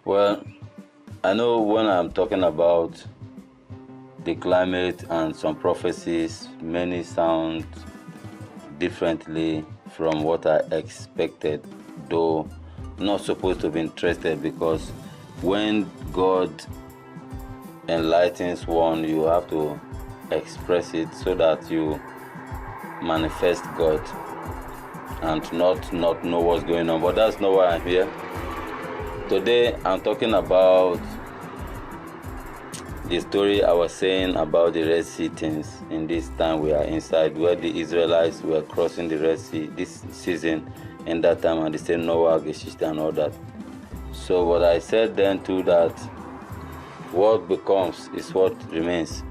Well, I know when I'm talking about the climate and some prophecies, many sound differently from what I expected, though not supposed to be interested, because when God enlightens one, you have to express it so that you manifest God and not know what's going on. But that's not why I'm here. Today I'm talking about the story I was saying about the Red Sea things in this time we are inside, where the Israelites were crossing the Red Sea this season in that time, and they said Noah, Geshishta and all that. So what I said then too, that what becomes is what remains.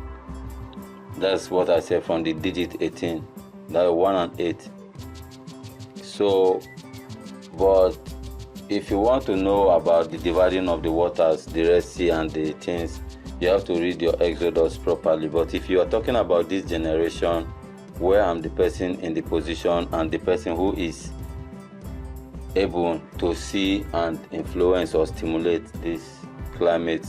That's what I said from the digit 18, that 1 and 8. So, but if you want to know about the dividing of the waters, the Red Sea and the things, you have to read your Exodus properly. But if you are talking about this generation, where I'm the person in the position and the person who is able to see and influence or stimulate this climate,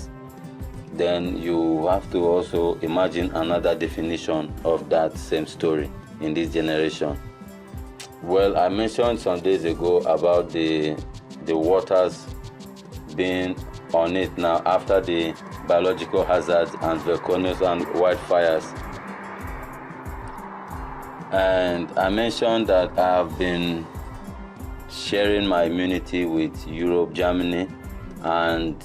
then you have to also imagine another definition of that same story in this generation. Well, I mentioned some days ago about the waters being on it now after the biological hazards and volcanoes and wildfires. And I mentioned that I have been sharing my immunity with Europe, Germany, and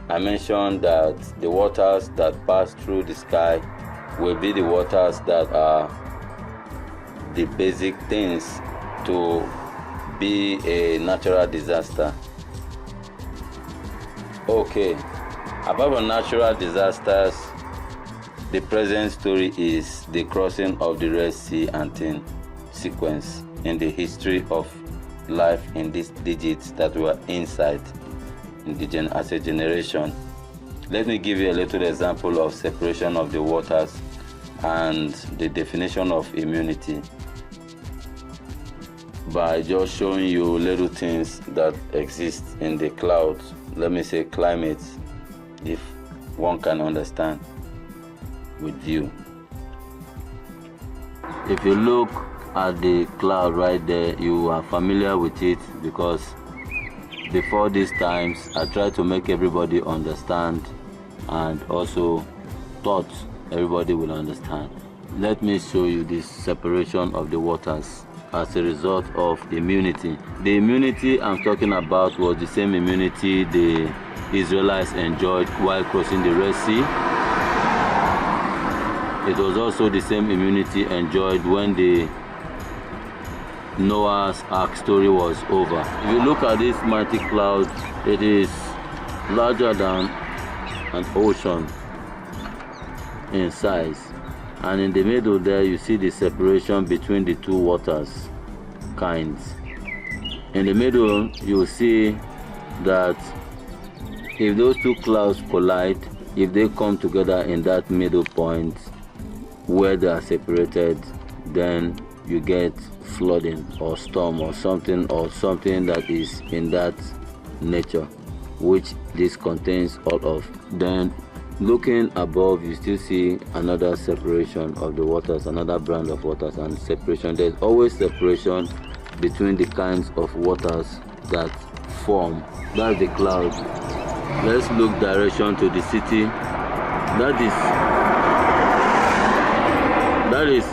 I mentioned that the waters that pass through the sky will be the waters that are the basic things to be a natural disaster. Okay, apart from natural disasters, the present story is the crossing of the Red Sea and thing sequence in the history of life in these digits that were inside as a generation. Let me give you a little example of separation of the waters and the definition of immunity by just showing you little things that exist in the clouds. Let me say climate, if one can understand with you. If you look at the cloud right there, you are familiar with it, because before these times I try to make everybody understand and also thought everybody will understand. Let me show you this separation of the waters as a result of immunity. The immunity I'm talking about was the same immunity the Israelites enjoyed while crossing the Red Sea. It was also the same immunity enjoyed when the Noah's Ark story was over. If you look at this mighty cloud, it is larger than an ocean in size, and in the middle there you see the separation between the two waters kinds. In the middle you see that if those two clouds collide, if they come together in that middle point where they are separated, then you get flooding or storm or something that is in that nature, which this contains all of. Then looking above, you still see another separation of the waters, another brand of waters, and separation. There's always separation between the kinds of waters that form. That's the cloud. Let's look direction to the city. That is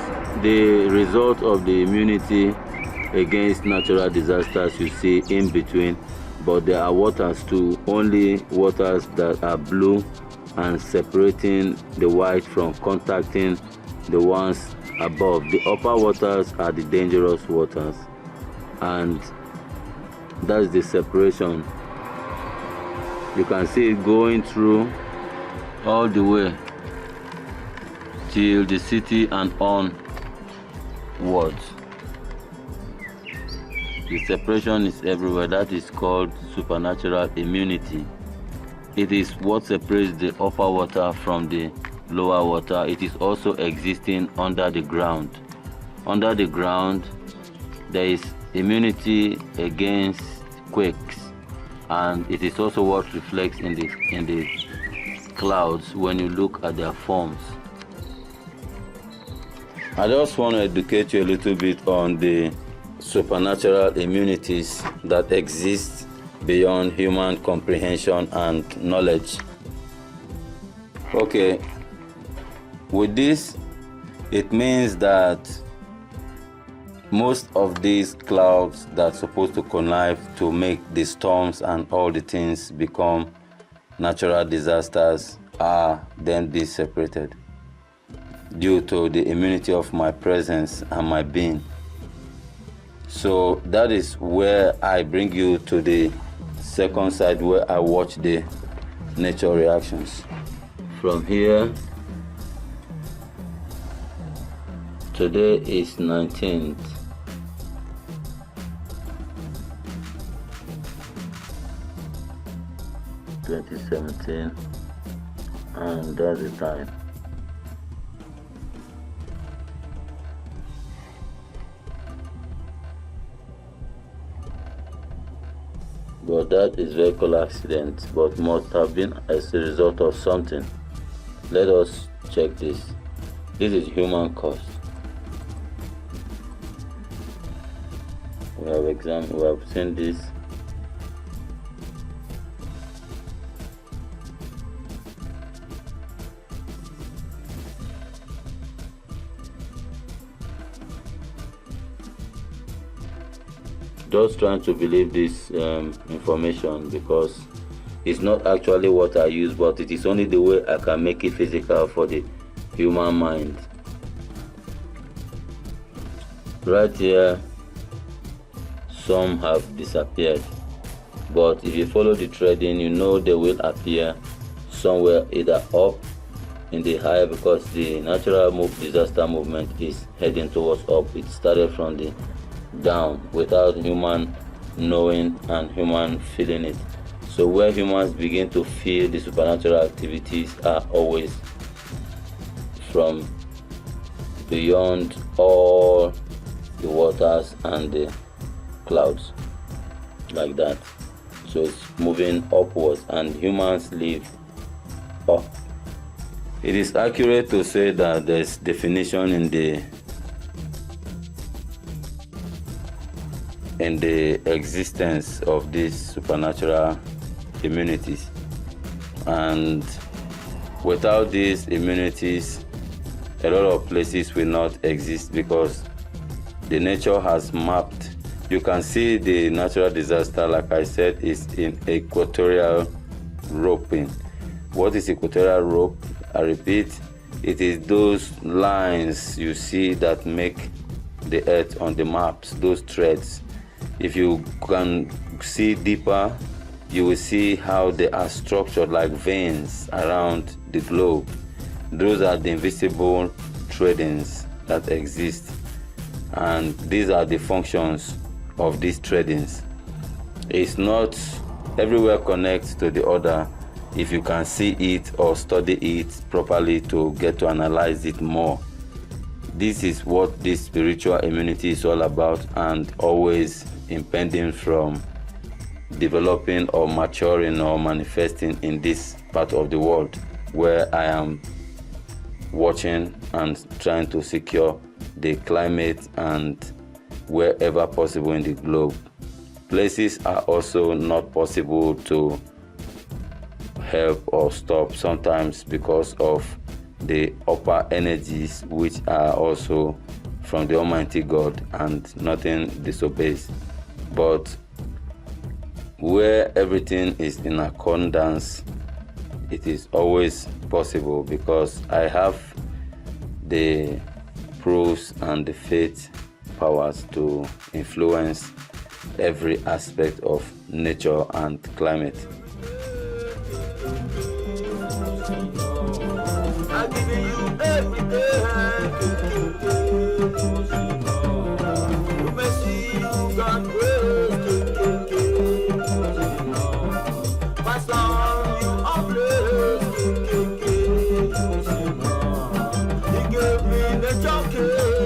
the result of the immunity against natural disasters you see in between. But there are waters too, only waters that are blue and separating the white from contacting the ones above. The upper waters are the dangerous waters, and that's the separation. You can see it going through all the way till the city and onwards. The separation is everywhere. That is called supernatural immunity. It is what separates the upper water from the lower water. It is also existing under the ground. Under the ground, there is immunity against quakes and it is also what reflects in the clouds when you look at their forms. I just want to educate you a little bit on the supernatural immunities that exist beyond human comprehension and knowledge. Okay, with this, it means that most of these clouds that are supposed to connive to make the storms and all the things become natural disasters are then be separated due to the immunity of my presence and my being. So that is where I bring you to the second side, where I watch the nature reactions. From here, today is 19th. (2017), and that's the time. But that is vehicle accident, but must have been as a result of something. Let us check this. This is human cause. We have seen this. Just trying to believe this information, because it's not actually what I use, but it is only the way I can make it physical for the human mind. Right here, some have disappeared, but if you follow the trading, you know they will appear somewhere either up in the high, because the natural disaster movement is heading towards up. It started from the down without human knowing and human feeling it. So where humans begin to feel the supernatural activities are always from beyond all the waters and the clouds, like that. So it's moving upwards, and humans live up. It is accurate to say that there's definition in the existence of these supernatural immunities, and without these immunities a lot of places will not exist, because the nature has mapped. You can see the natural disaster, like I said, is in equatorial roping. What is equatorial rope? I repeat, it is those lines you see that make the earth on the maps, those threads. If you can see deeper, you will see how they are structured like veins around the globe. Those are the invisible threadings that exist, and these are the functions of these threadings. It's not everywhere connects to the other if you can see it or study it properly to get to analyze it more. This is what this spiritual immunity is all about, and always impending from developing or maturing or manifesting in this part of the world where I am watching and trying to secure the climate and wherever possible in the globe. Places are also not possible to help or stop sometimes because of the upper energies, which are also from the Almighty God, and nothing disobeys. But where everything is in accordance, it is always possible, because I have the proofs and the faith powers to influence every aspect of nature and climate. I'm giving you everything. You may see you got my son, you are blessed. He gave me the chocolate.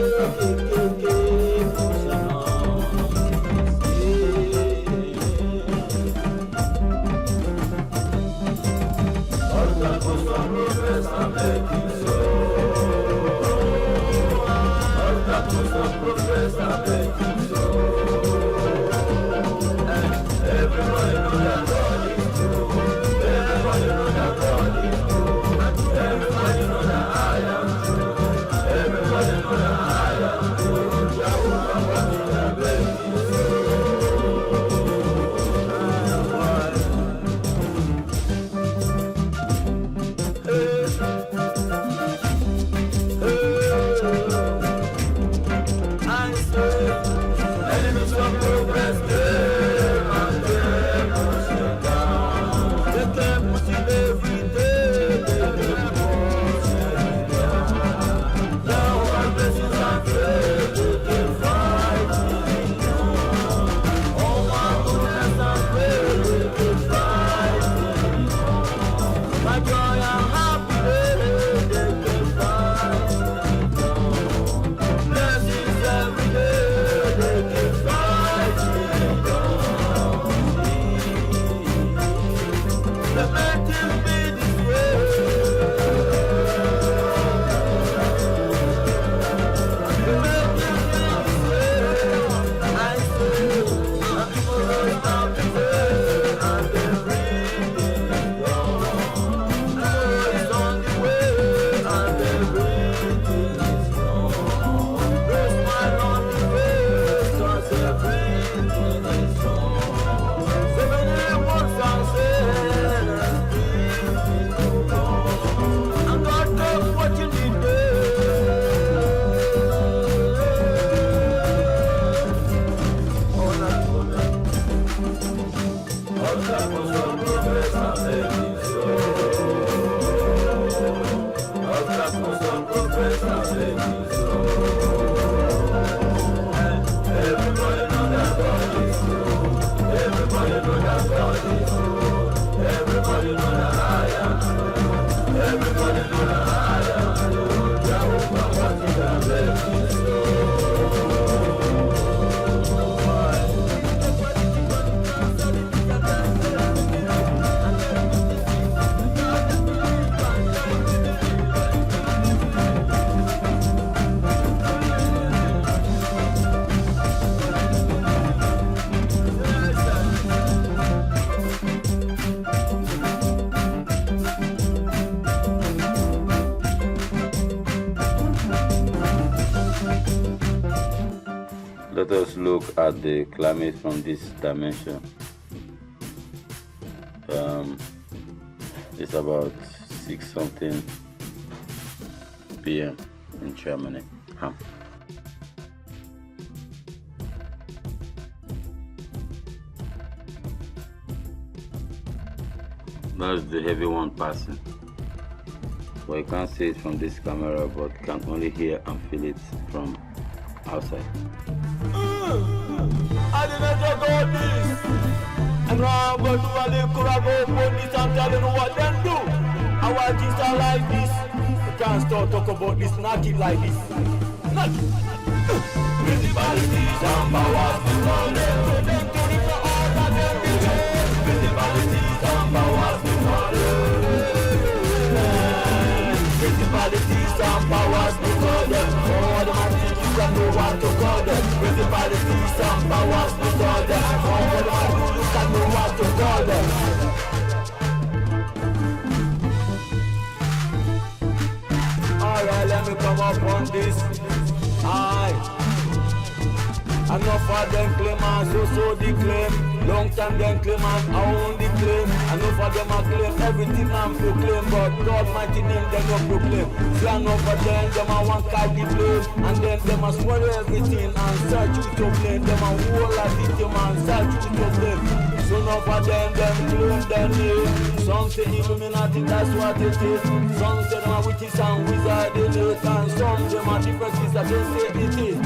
Let us look at the climate from this dimension. It's about 6 something p.m. in Germany. That's the heavy one passing. Well, you can't see it from this camera, but can only hear and feel it from outside. I didn't talk about this. And now I'm going to a little go police and telling you what them do. Our things are like this. You can't start talk about this, not it like this. Not it. Principalities and powers before them. Them to the for all that them relay. Principalities and powers before them. Principalities and powers before them. All the man think you can know what to call them. Principalities and powers before them. All the man you can know what to call them. Alright, let me come up on this. Aye. Enough of them claim and so they claim. Long time them claim and I only claim. Enough of them a claim everything and proclaim. But God mighty name them no proclaim. See enough of them a one card the blame. And then them a swallow everything and search you to blame. Them a whole of victim and search you to blame. So enough of them claim them name. Some say Illuminati, that's what it is. Some say them a witches and wizards in it. And some them a different things that they say it is.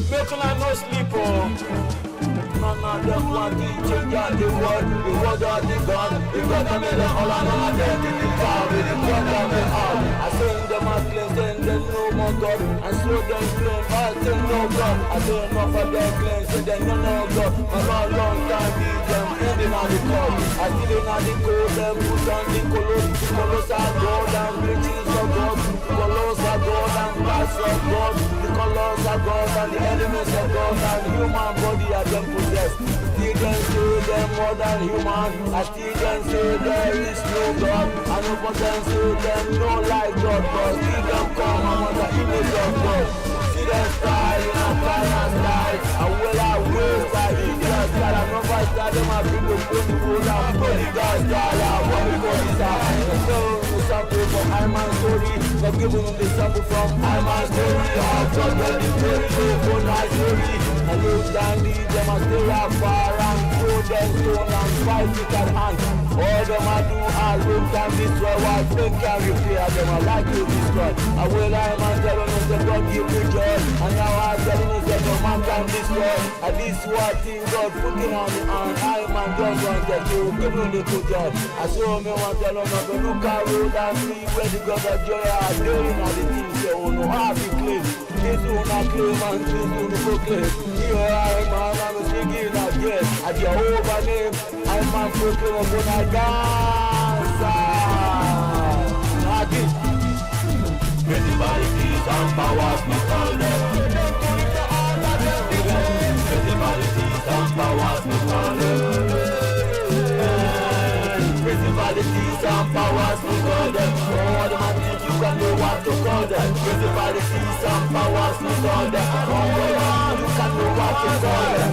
Making I no sleep. None of them want to change out the word of the God. The God of me, all I know of them, the power with the God of me all. I send them a claim, send them no more God. And so them claim, all them no God. I say enough of them claim, say them no God. My long time be them still in the club. I still in the cold, them put on the colors are gold and riches of God. The colors are gold and glass of God. The colors are gold and the elements of God and human body are them possessed. Still can say them more than human. I still can say there is no God. I know for them say them no like God, but still them come among the image of God. See them style in a kind of style. I will always style in their style. I know if I style them I bring the phone the road and put the guy style. I want to go this out. I'm telling you something from Iman Story. I'm giving them the sample from Iman Story. I'll talk about the story, no for nice story. I look down these, them I stay up far and throw them stone and fight with their hand. All them I do, I look and destroy what they can repair them. I like to destroy. I will Iman telling us that God give me joy. And now I'm telling us that no man can destroy. And this what thing God putting on me and Iman just wanted to give me the good joy. I saw me one telling us to look at road and see where the God of joy are doing all the things they will know how to claim. This one I claim and this one I proclaim. Here I am, I'm singing again. At your over name, I'm a proclaim when I dance. Again. Principalities and powers, we call them. Principalities and powers, we call them. Principalities and powers, we call them. All the man think you can know what to call them. Principalities and powers, we call them. All the man you can know what to call them.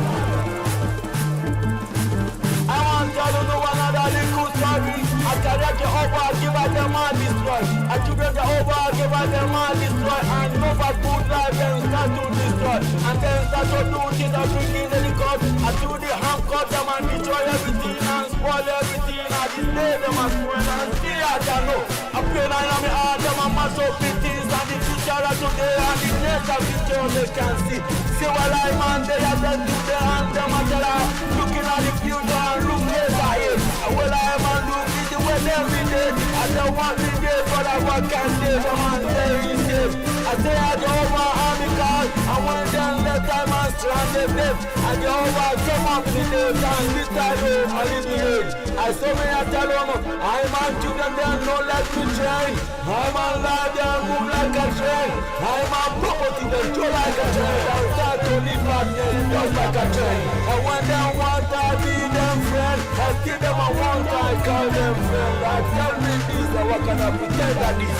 I want you to know another little story. I carry Jehovah, give us them all destroy. I children Jehovah, give us them all destroy. And no for good life, then start to destroy. And then start to do things that bring in the court. I do the hand cut them and destroy everything and spoil everything. And display them and spoil and still I can know. I pray now in my heart, them and mash up the things and the future of today and the next of future they can see. See what I man, they have done to the hand, them and tell her, looking at the future and look later here. And what I man look is the way every day. I don't want to get but I want can save them and they is safe. I say I don't over army cars and when them let time and stranded them. And the over come up the day and this time I live the age. I saw me I tell them, I'm on children them don't let me train. I'm on live them move like a train. I'm on property them do like a train. I start to live back there just like a train. And when they want I be them friend, I give them a want I call them friend. I tell me this, I what can I pretend that this?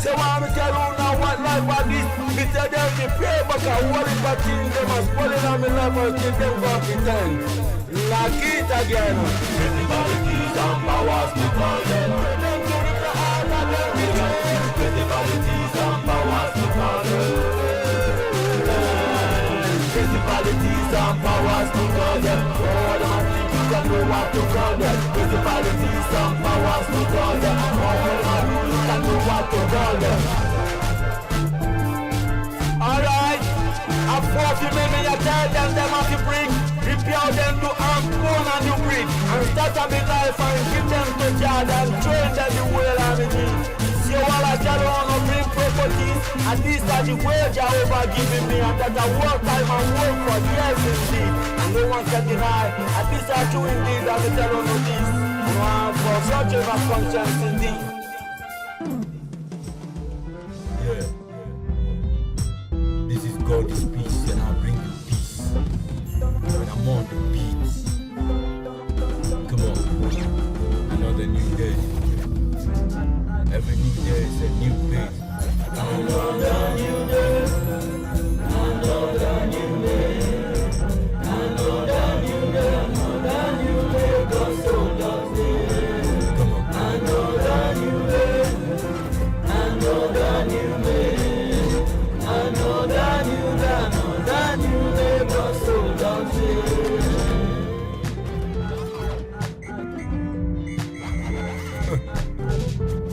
So I'm tell you now what life are this. Me tell them to pray but I worry about things. Them are spoiling on me life and keep them going pretend. Like it again. Principalities and powers we call them. Principalities and powers we call them. Principalities and powers we call them. All the man think you can know what to call them. Principalities and powers we call them. All the man you can know what to call them. Alright, I'm 40 minutes, I tell them have to bring. Prepare them to born and to breed. And start a big life and give them to God and train them the way I'm in. See what I tell you on to bring properties. And these are the wage Jehovah giving me. And that I work time and work for years indeed. And no one can deny. And these are true indeed. I will tell you this. For such a conscience indeed. Yeah. This is God is peace and I bring you peace. When I'm on the beat. Come on. Another new day. Every new day is a new day. Another new day. Another new day. Another new day. Another new day. God so does it. Come on. Another new day. Another new day. Another new day. Another new day. God so does it.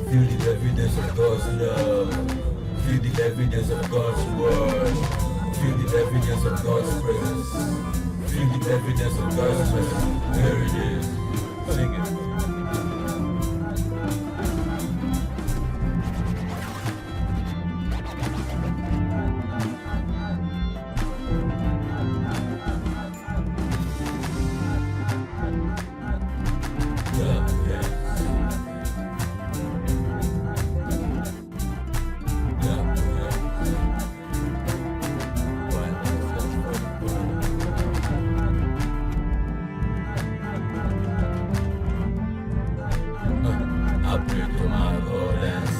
Feel the evidence of God's love. Feel the evidence of God's word. Feel the evidence of God's presence. Feel the evidence of God's presence. There it is. Sing it. I pray to my God and